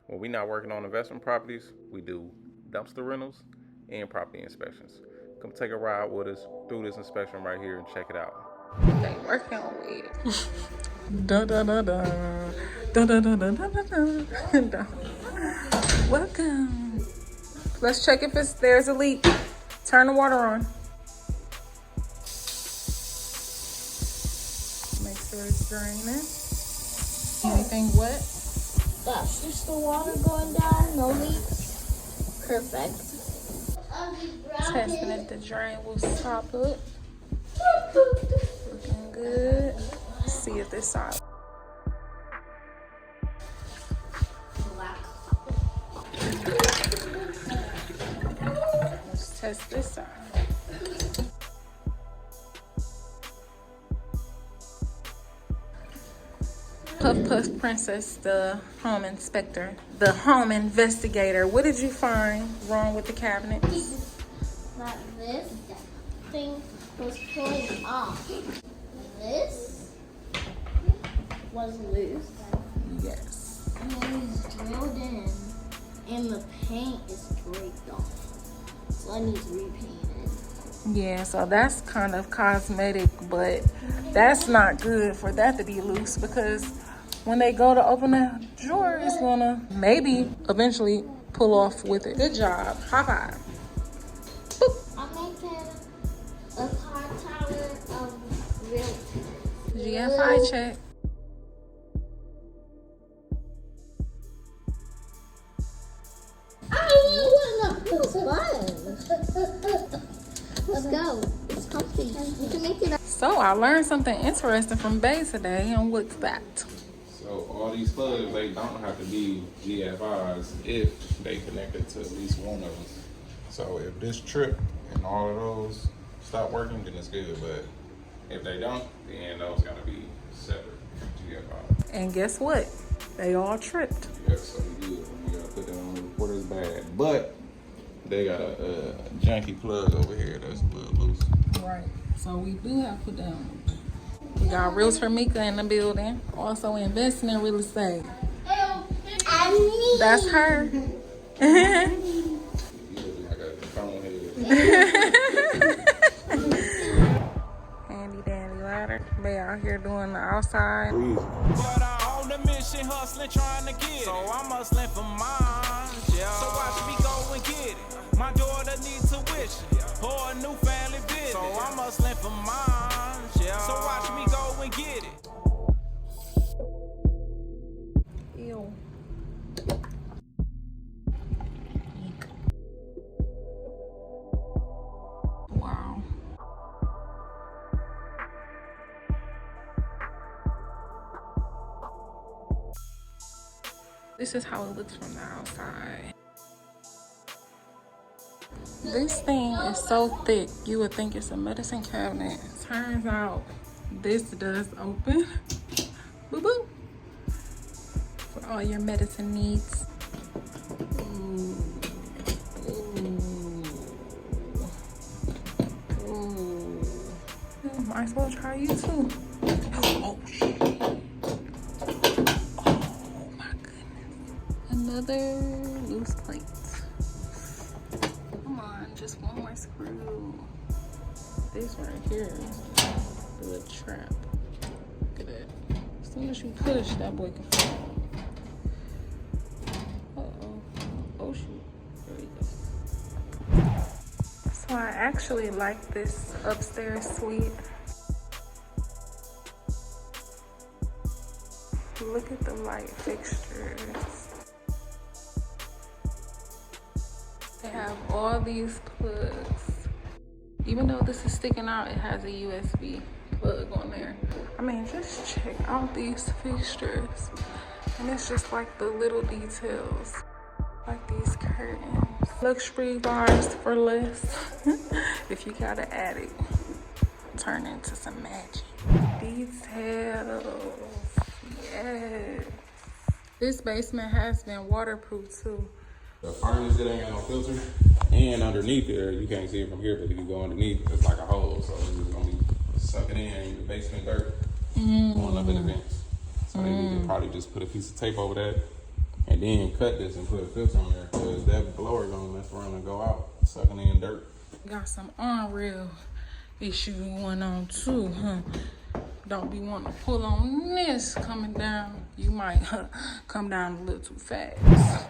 When we're not working on investment properties, we do dumpster rentals and property inspections. Come take a ride with us through this inspection right here and check it out. They working with da da da da da da da da da da. Welcome. Let's check if there's a leak. Turn the water on. Make sure it's draining. Anything wet? That's just the water going down, no leaks. Perfect. Testing if the drain will stop up. Looking good. Let's see if this side. Let's test this side. Puff Puff Princess, the home inspector, the home investigator. What did you find wrong with the cabinets? That this thing was pulled off. This was loose. Yes. And then it's drilled in, and the paint is breaked off. So it needs repainted. Yeah, so that's kind of cosmetic, but that's not good for that to be loose because when they go to open the drawer, it's gonna maybe eventually pull off with it. Good job. High five. Boop. I'm making a car tower of real GFCI check. Let's go. It's comfy. You can make it up. So I learned something interesting from Bay today, and what's that? So all these plugs, they don't have to be GFIs if they connected to at least one of them. So if this trip and all of those stop working, then it's good. But if they don't, then those gotta be separate GFIs. And guess what? They all tripped. Yeah, so we good. We gotta put that on the report as bad. But they got a janky plug over here that's a little loose. Right. So we do have to put down. We got Realtor Mika in the building. Also investing in real estate. That's her. You look like a phone head. Handy dandy ladder. They out here doing the outside. But I'm on the mission, hustling, trying to get it. So I'm hustling for mine, yeah. So watch me go and get it. My daughter needs tuition or a new family business. So I'm hustling for mine, yeah. So watch me go and get it. Ew. Wow. This is how it looks from the outside. This thing is so thick, you would think it's a medicine cabinet. Turns out, this does open. Boo boo. For all your medicine needs. Ooh. Ooh. Ooh. Might as well try you too. Oh shit. Oh my goodness. Another loose plate. Come on, just one more screw. This right here is a trap. Look at that. As soon as you push, that boy can fall. Uh-oh. Oh shoot. There we go. So I actually like this upstairs suite. Look at the light fixtures. They have all these plugs. Even though this is sticking out, it has a USB plug on there. I mean, just check out these fixtures. And it's just like the little details. Like these curtains. Luxury bars for less. If you got an attic, turn into some magic. Details. Yes. This basement has been waterproof too. The furnace, it ain't got no filter. And underneath there, you can't see it from here, but if you go underneath, it's like a hole. So it's just gonna be sucking in the basement dirt, going up in the vents. So they need to probably just put a piece of tape over that, And then cut this and put a filter on there, because that blower gonna mess around and go out, sucking in dirt. Got some unreal issue going on too, huh? Don't be wanting to pull on this coming down. You might come down a little too fast.